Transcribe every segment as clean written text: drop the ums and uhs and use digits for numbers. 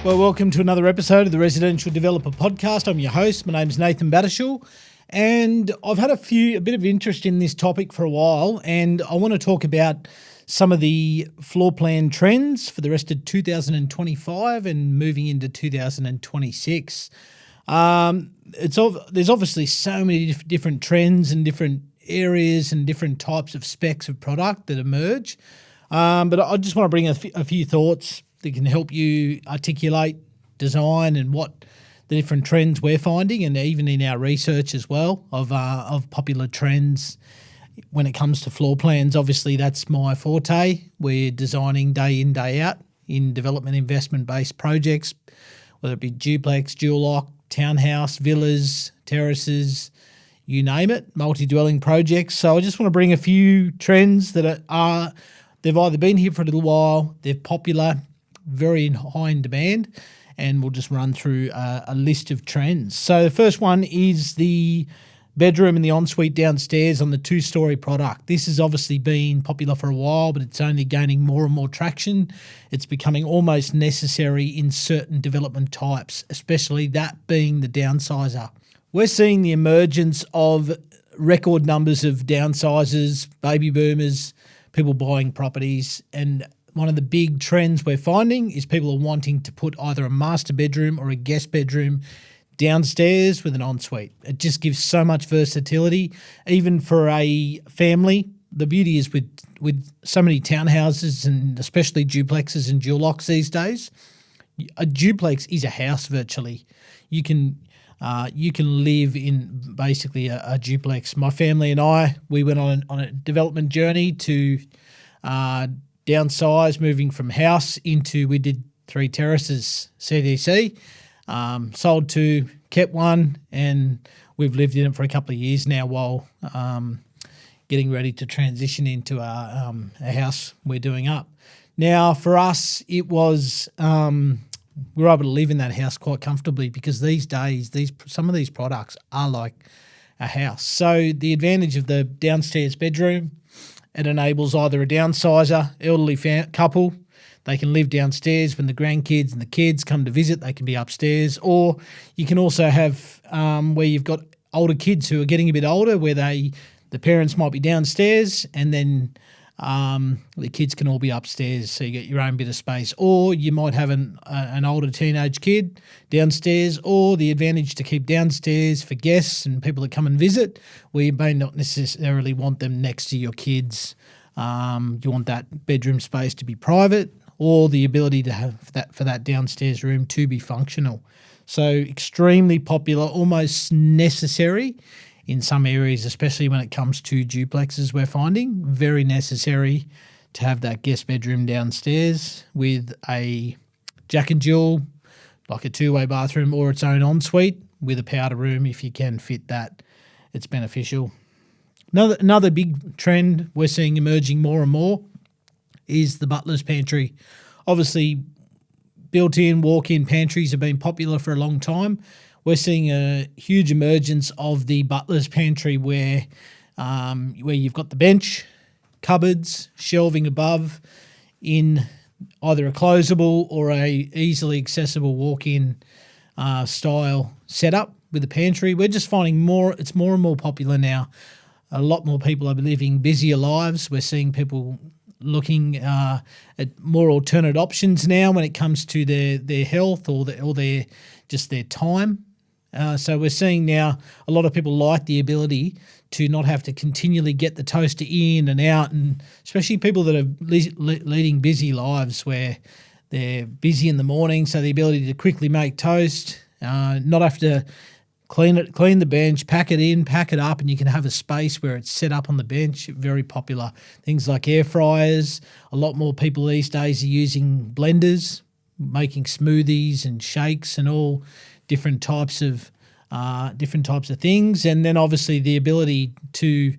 Well, welcome to another episode of the Residential Developer Podcast. I'm your host. My name's Nathan Battishall, and I've had a bit of interest in this topic for a while, and I want to talk about some of the floor plan trends for the rest of 2025 and moving into 2026. There's obviously so many different trends and different areas and different types of specs of product that emerge, but I just want to bring a few thoughts that can help you articulate design and what the different trends we're finding, and even in our research as well of popular trends when it comes to floor plans. Obviously, that's my forte. We're designing day in, day out in development investment-based projects, whether it be duplex, dual lock, townhouse, villas, terraces, you name it, multi-dwelling projects. So I just want to bring a few trends that they've either been here for a little while, they're popular, very high in demand, and we'll just run through a list of trends. So the first one is the bedroom and the ensuite downstairs on the two-story product. This has obviously been popular for a while, but it's only gaining more and more traction. It's becoming almost necessary in certain development types, especially that being the downsizer. We're seeing the emergence of record numbers of downsizers, baby boomers, people buying properties, and one of the big trends we're finding is people are wanting to put either a master bedroom or a guest bedroom downstairs with an ensuite. It just gives so much versatility, even for a family. The beauty is with so many townhouses and especially duplexes and dual locks these days, a duplex is a house virtually. You can live in basically a duplex. My family and I, we went on a development journey to downsize, moving from house into, we did 3 terraces CDC, sold 2, kept 1, and we've lived in it for a couple of years now while getting ready to transition into a house we're doing up. Now, for us, it was we were able to live in that house quite comfortably because these days, some of these products are like a house. So the advantage of the downstairs bedroom, it enables either a downsizer, elderly couple, they can live downstairs. When the grandkids and the kids come to visit, they can be upstairs. Or you can also have where you've got older kids who are getting a bit older, where the parents might be downstairs and then the kids can all be upstairs, so you get your own bit of space. Or you might have an older teenage kid downstairs, or the advantage to keep downstairs for guests and people that come and visit, where you may not necessarily want them next to your kids. You want that bedroom space to be private, or the ability to have that for that downstairs room to be functional. So extremely popular, almost necessary in some areas, especially when it comes to duplexes. We're finding very necessary to have that guest bedroom downstairs with a Jack and Jill, like a 2-way bathroom, or its own ensuite with a powder room. If you can fit that, it's beneficial. Another big trend we're seeing emerging more and more is the butler's pantry. Obviously, built-in, walk-in pantries have been popular for a long time. We're seeing a huge emergence of the butler's pantry where you've got the bench, cupboards, shelving above in either a closable or a easily accessible walk-in style setup with the pantry. We're just finding it's more and more popular now. A lot more people are living busier lives. We're seeing people looking at more alternate options now when it comes to their health or their time. So we're seeing now a lot of people like the ability to not have to continually get the toaster in and out, and especially people that are leading busy lives where they're busy in the morning, so the ability to quickly make toast, not have to clean the bench, pack it in, pack it up, and you can have a space where it's set up on the bench. Very popular. Things like air fryers. A lot more people these days are using blenders, making smoothies and shakes and all different types of things. And then obviously the ability to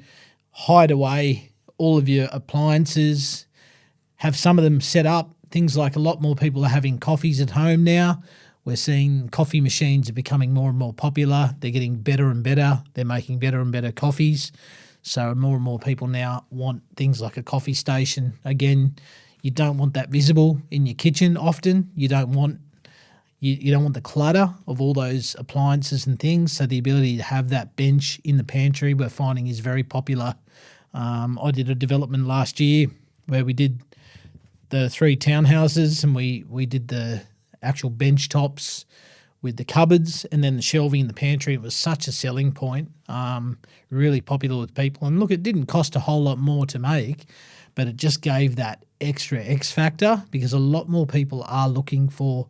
hide away all of your appliances, have some of them set up. Things like a lot more people are having coffees at home now. We're seeing coffee machines are becoming more and more popular. They're getting better and better. They're making better and better coffees. So more and more people now want things like a coffee station. Again, you don't want that visible in your kitchen often. You don't want You don't want the clutter of all those appliances and things. So the ability to have that bench in the pantry we're finding is very popular. I did a development last year where we did the 3 townhouses, and we did the actual bench tops with the cupboards and then the shelving in the pantry. It was such a selling point, really popular with people. And look, it didn't cost a whole lot more to make, but it just gave that extra X factor because a lot more people are looking for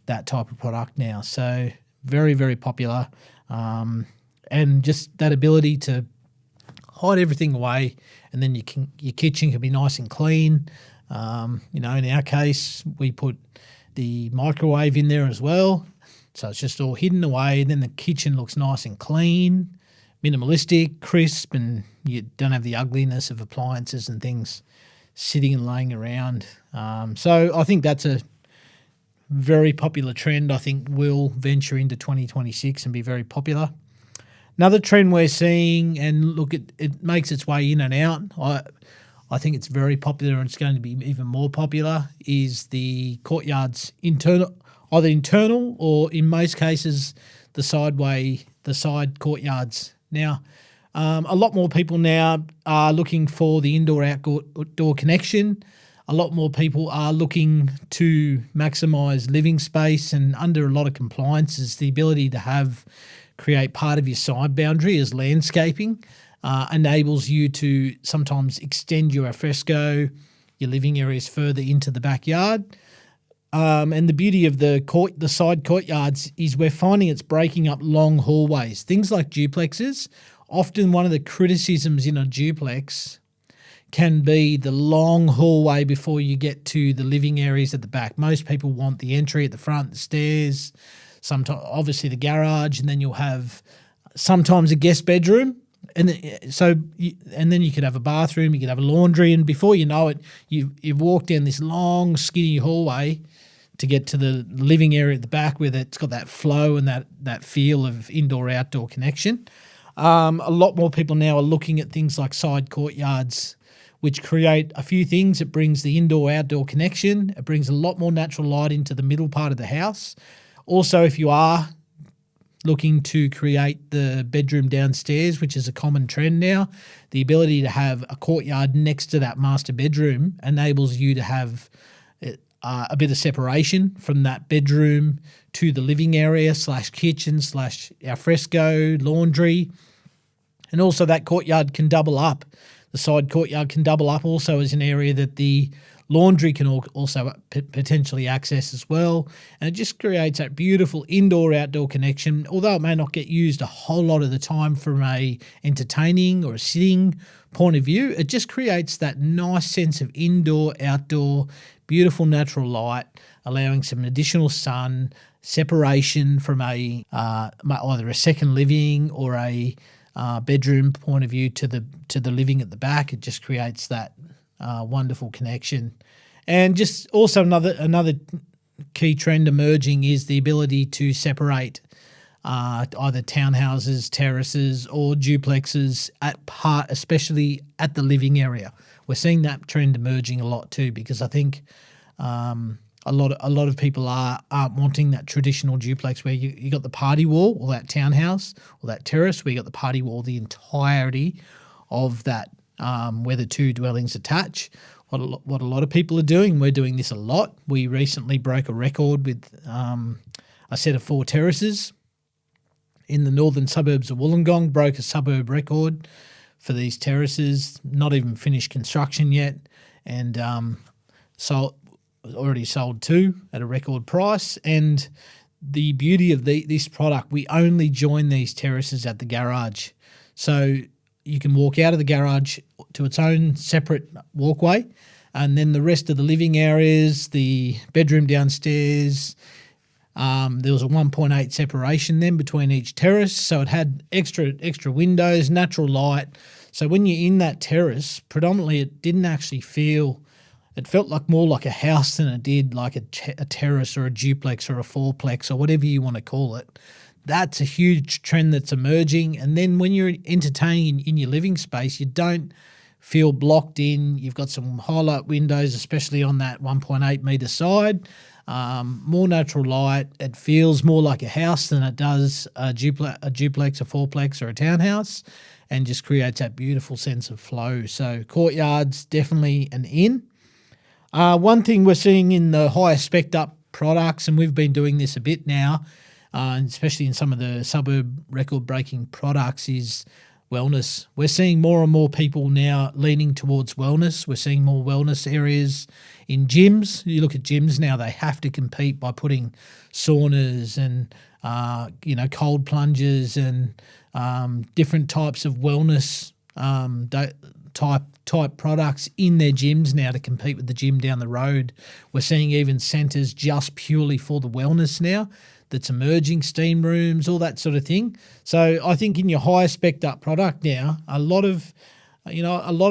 that type of product now. So very, very popular. And just that ability to hide everything away, and then your kitchen can be nice and clean. In our case, we put the microwave in there as well. So it's just all hidden away. And then the kitchen looks nice and clean, minimalistic, crisp, and you don't have the ugliness of appliances and things sitting and laying around. So I think that's a very popular trend. I think will venture into 2026 and be very popular. Another trend we're seeing, and look, it makes its way in and out. I think it's very popular, and it's going to be even more popular, is the courtyards, either internal or in most cases the side courtyards. Now, a lot more people now are looking for the indoor-outdoor connection. A lot more people are looking to maximise living space, and under a lot of compliances, the ability to create part of your side boundary as landscaping enables you to sometimes extend your alfresco, your living areas further into the backyard. And the beauty of the side courtyards is we're finding it's breaking up long hallways. Things like duplexes, often one of the criticisms in a duplex can be the long hallway before you get to the living areas at the back. Most people want the entry at the front, the stairs, sometimes obviously the garage, and then you'll have sometimes a guest bedroom. And then you could have a bathroom, you could have a laundry, and before you know it, you've walked down this long, skinny hallway to get to the living area at the back, where it's got that flow and that feel of indoor-outdoor connection. A lot more people now are looking at things like side courtyards, which create a few things. It brings the indoor-outdoor connection. It brings a lot more natural light into the middle part of the house. Also, if you are looking to create the bedroom downstairs, which is a common trend now, the ability to have a courtyard next to that master bedroom enables you to have a bit of separation from that bedroom to the living area / kitchen / alfresco, laundry. And also that courtyard can double up. The side courtyard can double up also as an area that the laundry can also potentially access as well. And it just creates that beautiful indoor-outdoor connection. Although it may not get used a whole lot of the time from a entertaining or a sitting point of view, it just creates that nice sense of indoor-outdoor, beautiful natural light, allowing some additional sun, separation from either a second living or a bedroom point of view to the living at the back. It just creates that wonderful connection. And just also another key trend emerging is the ability to separate either townhouses, terraces, or duplexes especially at the living area. We're seeing that trend emerging a lot too, because I think a lot of people aren't wanting that traditional duplex where you got the party wall, or that townhouse or that terrace where you got the party wall, the entirety of that, where the two dwellings attach. What a lot of people are doing, we're doing this a lot. We recently broke a record with a set of 4 terraces in the northern suburbs of Wollongong, broke a suburb record for these terraces, not even finished construction yet, and already sold 2 at a record price. And the beauty of this product, we only join these terraces at the garage. So you can walk out of the garage to its own separate walkway, and then the rest of the living areas, the bedroom downstairs, there was a 1.8 separation then between each terrace, so it had extra windows, natural light. So when you're in that terrace, predominantly it didn't actually it felt like more like a house than it did like a terrace or a duplex or a fourplex or whatever you want to call it. That's a huge trend that's emerging. And then when you're entertaining in your living space, you don't feel blocked in. You've got some highlight windows, especially on that 1.8 metre side. more natural light. It feels more like a house than it does a duplex, a fourplex, or a townhouse, and just creates that beautiful sense of flow. So courtyards, definitely an in. One thing we're seeing in the higher spec'd up products, and we've been doing this a bit now, especially in some of the suburb record-breaking products, is wellness. We're seeing more and more people now leaning towards wellness. We're seeing more wellness areas in gyms. You look at gyms now; they have to compete by putting saunas and cold plunges and different types of wellness type products in their gyms now to compete with the gym down the road. We're seeing even centres just purely for the wellness now that's emerging, steam rooms, all that sort of thing. So I think in your higher spec'd up product now, a lot of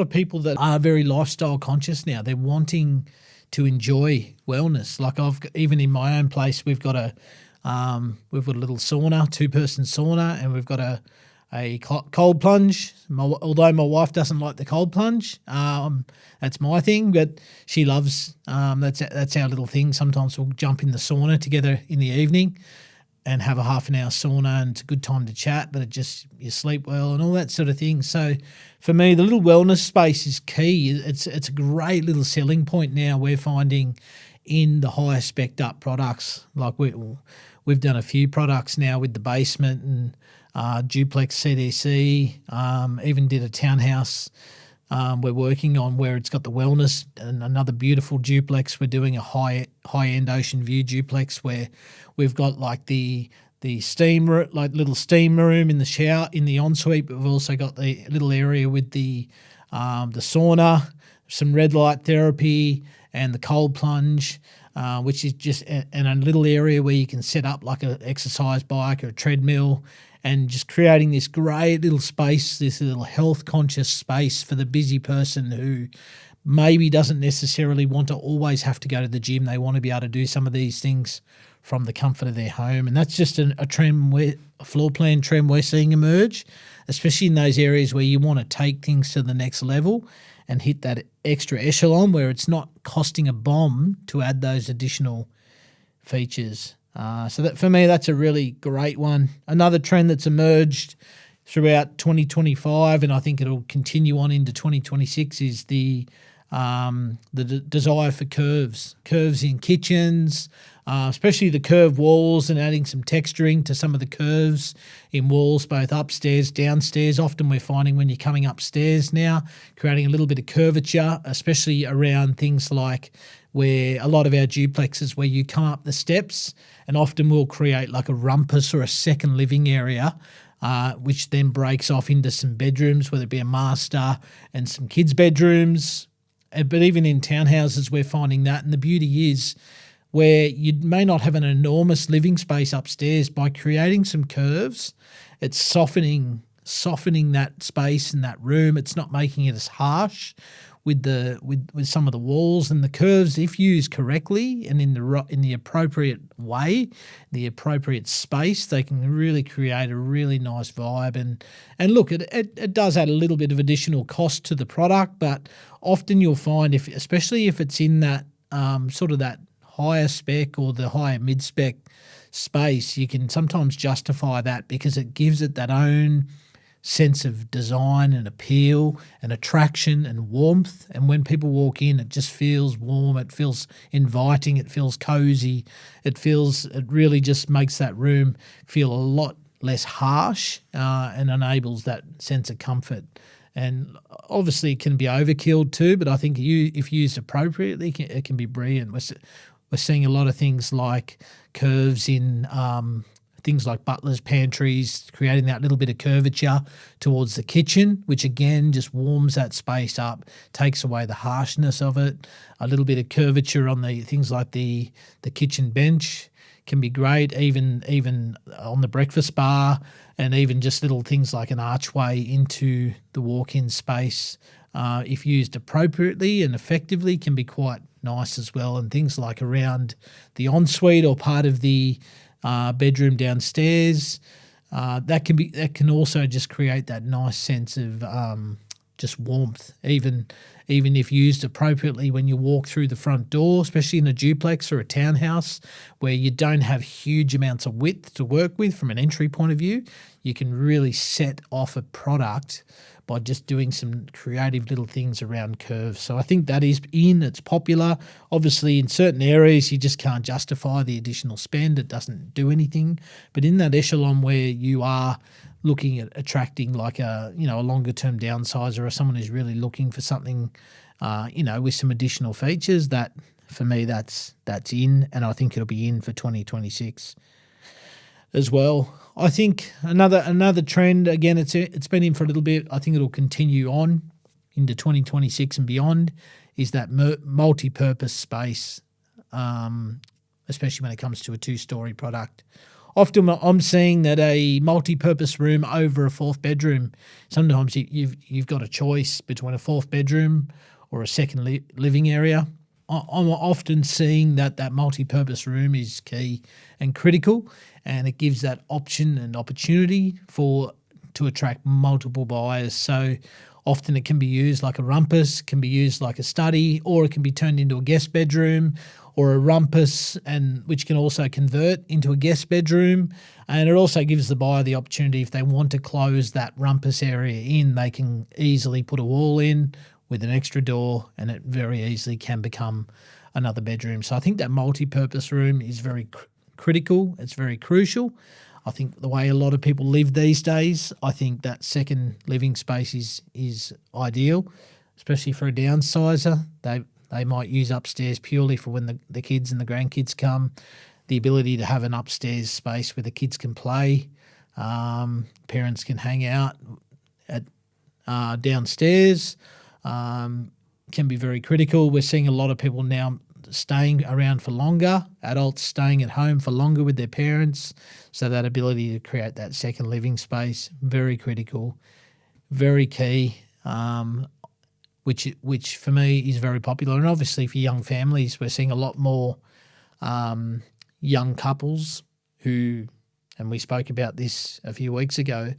people that are very lifestyle conscious now, they're wanting to enjoy wellness. Like even in my own place, we've got a little sauna, 2-person sauna, and we've got a cold plunge. Although my wife doesn't like the cold plunge, that's my thing, but she loves, that's our little thing. Sometimes we'll jump in the sauna together in the evening and have a half an hour sauna, and it's a good time to chat, but you sleep well and all that sort of thing. So for me, the little wellness space is key. It's a great little selling point now we're finding in the higher spec'd up products. Like we've done a few products now with the basement and duplex CDC, even did a townhouse we're working on where it's got the wellness, and another beautiful duplex. We're doing a high-end ocean view duplex where we've got like the steam, like little steam room in the shower, in the ensuite, but we've also got the little area with the sauna, some red light therapy, and the cold plunge, which is just and a little area where you can set up like an exercise bike or a treadmill, and just creating this great little space, this little health-conscious space for the busy person who maybe doesn't necessarily want to always have to go to the gym. They want to be able to do some of these things from the comfort of their home. And that's just a trend, a floor plan trend we're seeing emerge, especially in those areas where you want to take things to the next level and hit that extra echelon where it's not costing a bomb to add those additional features. So that for me, that's a really great one. Another trend that's emerged throughout 2025, and I think it'll continue on into 2026, is the desire for curves in kitchens, especially the curved walls, and adding some texturing to some of the curves in walls, both upstairs, downstairs. Often we're finding when you're coming upstairs now, creating a little bit of curvature, especially around things like where a lot of our duplexes where you come up the steps, and often we'll create like a rumpus or a second living area, which then breaks off into some bedrooms, whether it be a master and some kids' bedrooms. But even in townhouses, we're finding that. And the beauty is where you may not have an enormous living space upstairs, by creating some curves, it's softening that space in that room. It's not making it as harsh with some of the walls, and the curves, if used correctly and in the appropriate way, the appropriate space, they can really create a really nice vibe. And look, it does add a little bit of additional cost to the product, but often you'll find, especially if it's in that sort of that higher spec or the higher mid spec space, you can sometimes justify that because it gives it that own sense of design and appeal and attraction and warmth. And when people walk in, it just feels warm, it feels inviting, it feels cozy, it really just makes that room feel a lot less harsh, and enables that sense of comfort. And obviously it can be overkill too, but I think if used appropriately, it can be brilliant. We're seeing a lot of things like curves in things like butlers, pantries, creating that little bit of curvature towards the kitchen, which again just warms that space up, takes away the harshness of it. A little bit of curvature on the things like the kitchen bench can be great, even on the breakfast bar, and even just little things like an archway into the walk-in space, if used appropriately and effectively, can be quite nice as well. And things like around the ensuite or part of the bedroom downstairs, that can also just create that nice sense of just warmth, even if used appropriately when you walk through the front door, especially in a duplex or a townhouse where you don't have huge amounts of width to work with from an entry point of view. You can really set off a product by just doing some creative little things around curves. So I think that is it's popular. Obviously, in certain areas, you just can't justify the additional spend. It doesn't do anything. But in that echelon where you are looking at attracting like a longer term downsizer or someone who's really looking for something, with some additional features, that for me that's in, and I think it'll be in for 2026 as well. I think another trend, again, it's been in for a little bit. I think it'll continue on into 2026 and beyond, is that multi-purpose space, especially when it comes to a 2-story product. Often I'm seeing that a multi-purpose room over a 4th bedroom, sometimes you've got a choice between a 4th bedroom or a second living area. I'm often seeing that multi-purpose room is key and critical, and it gives that option and opportunity to attract multiple buyers. So often it can be used like a rumpus, can be used like a study, or it can be turned into a guest bedroom or a rumpus, and which can also convert into a guest bedroom. And it also gives the buyer the opportunity, if they want to close that rumpus area in, they can easily put a wall in with an extra door, and it very easily can become another bedroom. So I think that multi-purpose room is very critical. It's very crucial. I think the way a lot of people live these days, I think that second living space is ideal, especially for a downsizer. They might use upstairs purely for when the kids and the grandkids come. The ability to have an upstairs space where the kids can play, parents can hang out at downstairs, can be very critical. We're seeing a lot of people now staying around for longer, adults staying at home for longer with their parents. So that ability to create that second living space, very critical, very key, which for me is very popular. And obviously for young families, we're seeing a lot more young couples who, and we spoke about this a few weeks ago,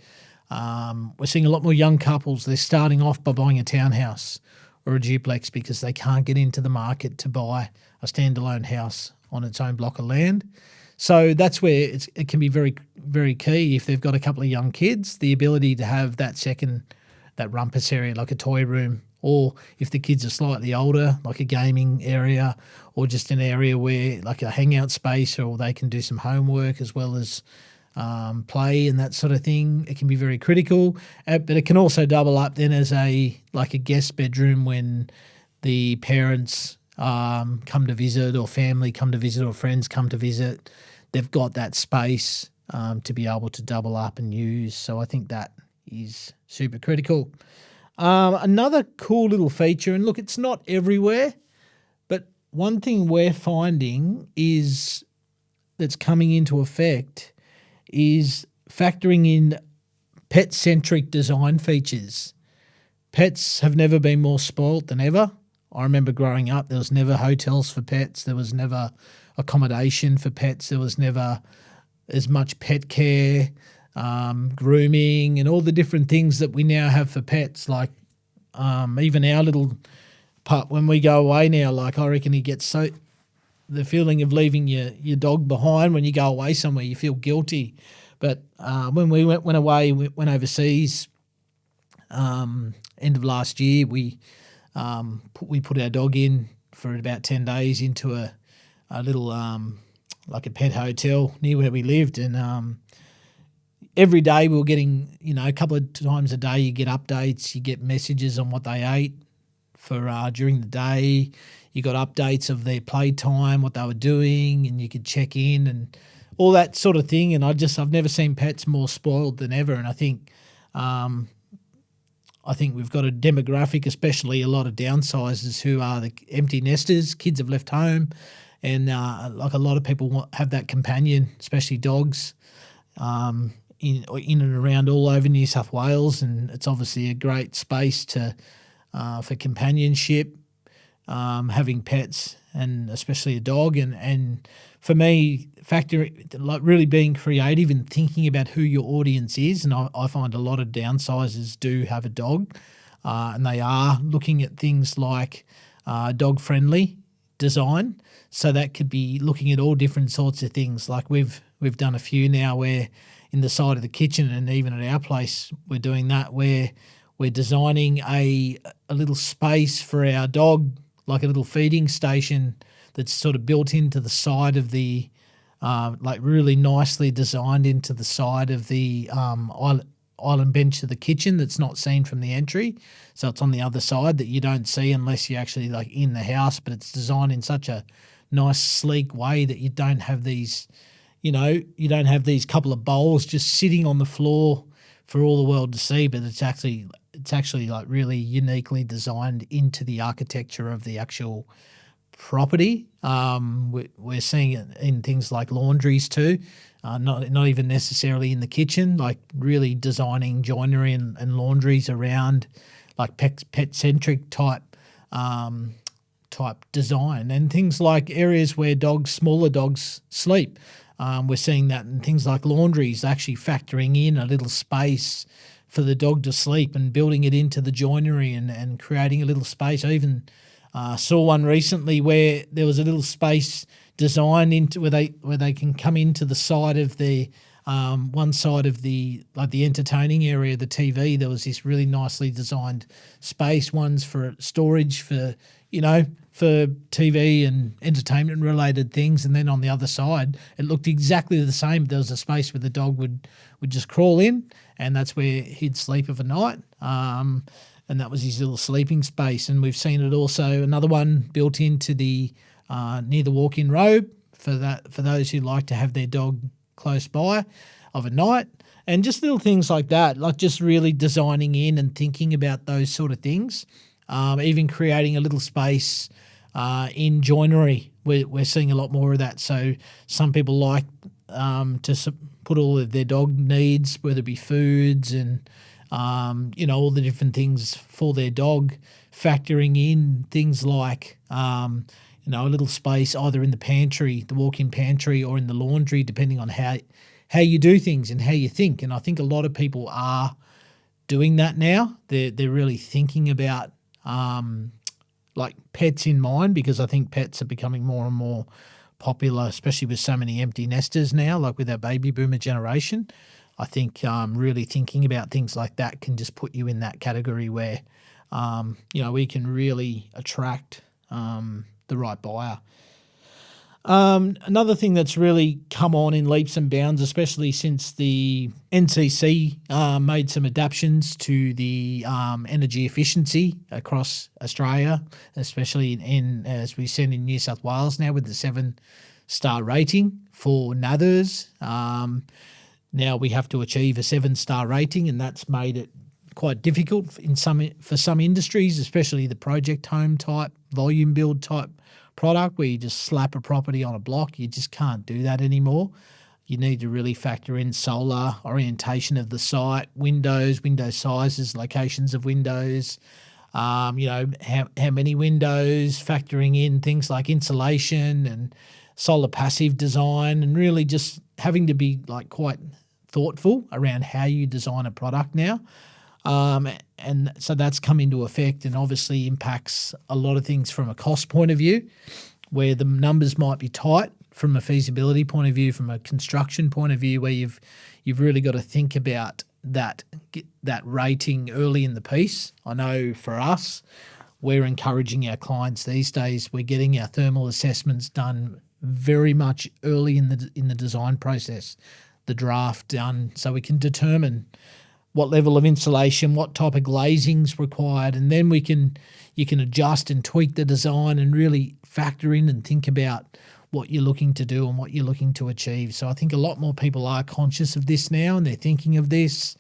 we're seeing a lot more young couples, they're starting off by buying a townhouse or a duplex because they can't get into the market to buy a standalone house on its own block of land. So that's where it can be very, very key if they've got a couple of young kids, the ability to have that rumpus area like a toy room, or if the kids are slightly older, like a gaming area, or just an area where like a hangout space, or they can do some homework as well as play and that sort of thing. It can be very critical, but it can also double up then as a guest bedroom when the parents come to visit, or family come to visit, or friends come to visit. They've got that space to be able to double up and use. So I think that is super critical. Another cool little feature, and look, it's not everywhere, but one thing we're finding is that's coming into effect is factoring in pet-centric design features. Pets have never been more spoilt than ever. I remember growing up, there was never hotels for pets. There was never accommodation for pets. There was never as much pet care, grooming, and all the different things that we now have for pets. Like even our little pup, when we go away now, like I reckon he gets the feeling of leaving your dog behind when you go away somewhere, you feel guilty. But when we went overseas, end of last year, we put our dog in for about 10 days into a little like a pet hotel near where we lived, and every day we were getting, a couple of times a day you get updates, you get messages on what they ate for during the day. You got updates of their playtime, what they were doing, and you could check in and all that sort of thing. And I've never seen pets more spoiled than ever. And I think we've got a demographic, especially a lot of downsizers who are the empty nesters. Kids have left home, and like a lot of people have that companion, especially dogs, in and around all over New South Wales. And it's obviously a great space for companionship. Having pets, and especially a dog, and for me, really being creative and thinking about who your audience is. And I find a lot of downsizers do have a dog, and they are looking at things like dog-friendly design. So that could be looking at all different sorts of things. Like we've done a few now where in the side of the kitchen, and even at our place we're doing that, where we're designing a little space for our dog, like a little feeding station that's sort of built into the side of the like really nicely designed into the side of the island bench of the kitchen that's not seen from the entry. So it's on the other side that you don't see unless you're actually like in the house, but it's designed in such a nice, sleek way that you don't have these, you don't have these couple of bowls just sitting on the floor for all the world to see, but it's actually like really uniquely designed into the architecture of the actual property. We're seeing it in things like laundries too, not even necessarily in the kitchen, like really designing joinery and laundries around like pet-centric type design, and things like areas where smaller dogs sleep. We're seeing that in things like laundries, actually factoring in a little space for the dog to sleep and building it into the joinery and creating a little space. I even saw one recently where there was a little space designed into where they can come into the side of the one side of the entertaining area, the TV. There was this really nicely designed space, ones for storage for for TV and entertainment related things, and then on the other side it looked exactly the same. There was a space where the dog would just crawl in, and that's where he'd sleep of a night. And that was his little sleeping space. And we've seen it also, another one built into the near the walk-in robe for those who like to have their dog close by of a night. And just little things like that, like just really designing in and thinking about those sort of things. Even creating a little space in joinery. We're seeing a lot more of that. So some people like to put all of their dog needs, whether it be foods and all the different things for their dog, factoring in things like, a little space either in the pantry, the walk-in pantry, or in the laundry, depending on how you do things and how you think. And I think a lot of people are doing that now. They're really thinking about like pets in mind, because I think pets are becoming more and more popular, especially with so many empty nesters now, like with our baby boomer generation. I think really thinking about things like that can just put you in that category where, we can really attract the right buyer. Another thing that's really come on in leaps and bounds, especially since the NCC made some adaptations to the energy efficiency across Australia, especially as we send in New South Wales now with the 7-star rating for Nathers. Now we have to achieve a 7-star rating, and that's made it quite difficult for some industries, especially the project home type, volume build type product where you just slap a property on a block. You just can't do that anymore. You need to really factor in solar, orientation of the site, window sizes, locations of windows, how many windows, factoring in things like insulation and solar passive design, and really just having to be like quite thoughtful around how you design a product now. And so that's come into effect and obviously impacts a lot of things from a cost point of view, where the numbers might be tight from a feasibility point of view, from a construction point of view, where you've really got to think about that rating early in the piece. I know for us, we're encouraging our clients these days, we're getting our thermal assessments done very much early in the design process, the draft done, so we can determine what level of insulation, what type of glazing's required, and then you can adjust and tweak the design and really factor in and think about what you're looking to do and what you're looking to achieve. So I think a lot more people are conscious of this now and they're thinking of this.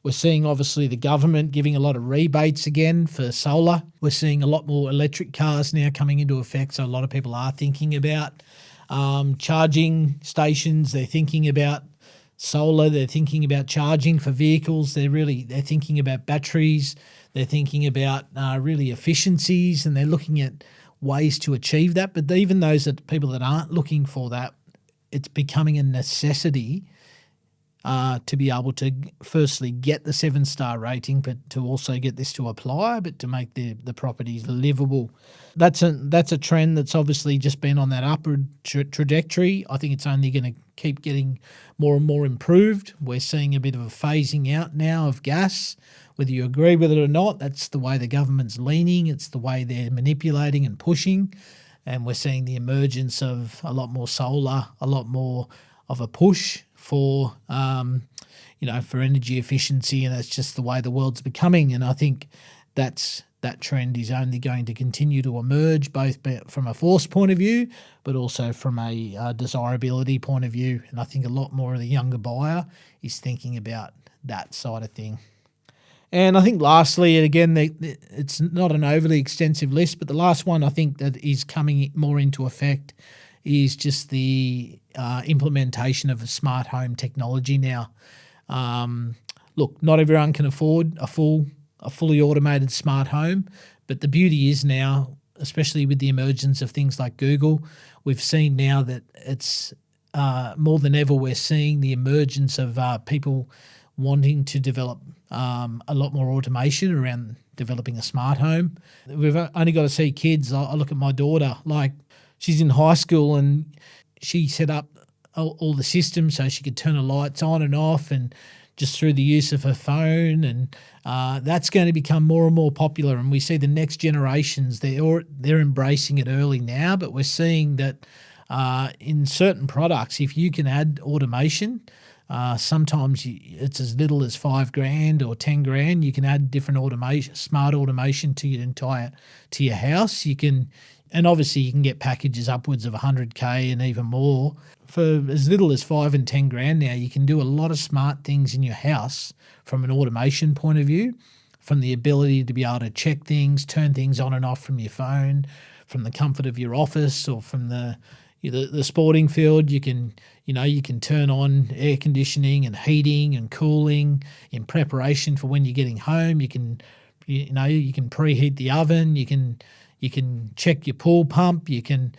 We're seeing obviously the government giving a lot of rebates again for solar. We're seeing a lot more electric cars now coming into effect, so a lot of people are thinking about charging stations. They're thinking about solar, they're thinking about charging for vehicles, they're thinking about batteries, they're thinking about really efficiencies, and they're looking at ways to achieve that. But even those people that aren't looking for that, it's becoming a necessity to be able to firstly get the 7-star rating, but to also get this to apply, but to make the properties livable. That's a trend that's obviously just been on that upward trajectory. I think it's only going to keep getting more and more improved. We're seeing a bit of a phasing out now of gas. Whether you agree with it or not, that's the way the government's leaning. It's the way they're manipulating and pushing. And we're seeing the emergence of a lot more solar, a lot more of a push for for energy efficiency, and that's just the way the world's becoming. And I think that trend is only going to continue to emerge, both from a force point of view, but also from a desirability point of view. And I think a lot more of the younger buyer is thinking about that side of thing. And I think lastly, and again, it's not an overly extensive list, but the last one I think that is coming more into effect is just the implementation of a smart home technology now. Look, not everyone can afford a fully automated smart home, but the beauty is now, especially with the emergence of things like Google, we've seen now that it's more than ever we're seeing the emergence of people wanting to develop a lot more automation around developing a smart home. We've only got to see kids. I look at my daughter, like she's in high school and she set up all the systems so she could turn the lights on and off, and just through the use of her phone. And that's going to become more and more popular. And we see the next generations, they're embracing it early now, but we're seeing that in certain products, if you can add automation, sometimes it's as little as $5,000 or $10,000. You can add different automation, smart automation to your house. You can, and obviously you can get packages upwards of $100,000 and even more for as little as $5,000 and $10,000. Now you can do a lot of smart things in your house from an automation point of view, from the ability to be able to check things, turn things on and off from your phone, from the comfort of your office or from the sporting field. You can turn on air conditioning and heating and cooling in preparation for when you're getting home. You can preheat the oven. You can check your pool pump. You can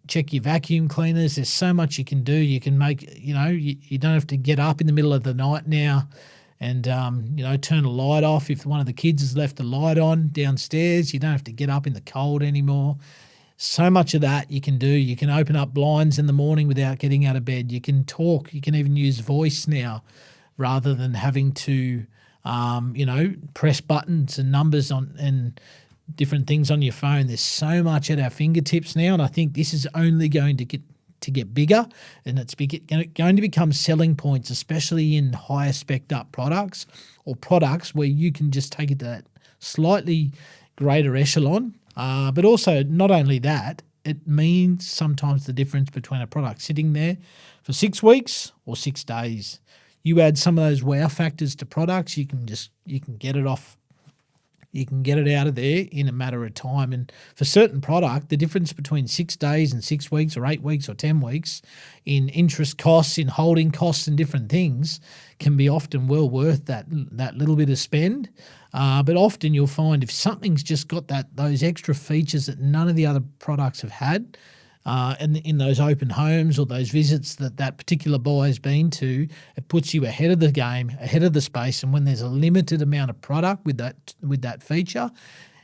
check your vacuum cleaners. There's so much you can do. You can make, you don't have to get up in the middle of the night now and, turn a light off. If one of the kids has left the light on downstairs, you don't have to get up in the cold anymore. So much of that you can do. You can open up blinds in the morning without getting out of bed. You can talk. You can even use voice now rather than having to, press buttons and numbers on and different things on your phone. There's so much at our fingertips now, and I think this is only going to get bigger, and it's going to become selling points, especially in higher spec'd up products or products where you can just take it to that slightly greater echelon. But also, not only that, it means sometimes the difference between a product sitting there for 6 weeks or 6 days. You add some of those wow factors to products, you can get it off. You can get it out of there in a matter of time. And for certain product, the difference between 6 days and 6 weeks or 8 weeks or 10 weeks in interest costs, in holding costs and different things can be often well worth that little bit of spend. But often you'll find if something's just got those extra features that none of the other products have had, and in those open homes or those visits that particular buyer's been to, it puts you ahead of the game, ahead of the space. And when there's a limited amount of product with that feature,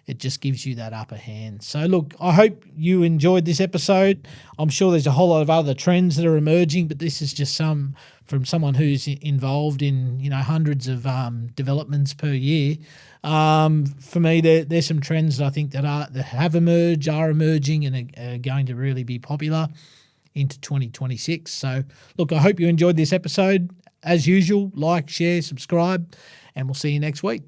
it just gives you that upper hand. So look, I hope you enjoyed this episode. I'm sure there's a whole lot of other trends that are emerging, but this is just from someone who's involved in hundreds of developments per year. For me, there's some trends that I think that have emerged, are emerging, and are going to really be popular into 2026. So look, I hope you enjoyed this episode. As usual, like, share, subscribe, and we'll see you next week.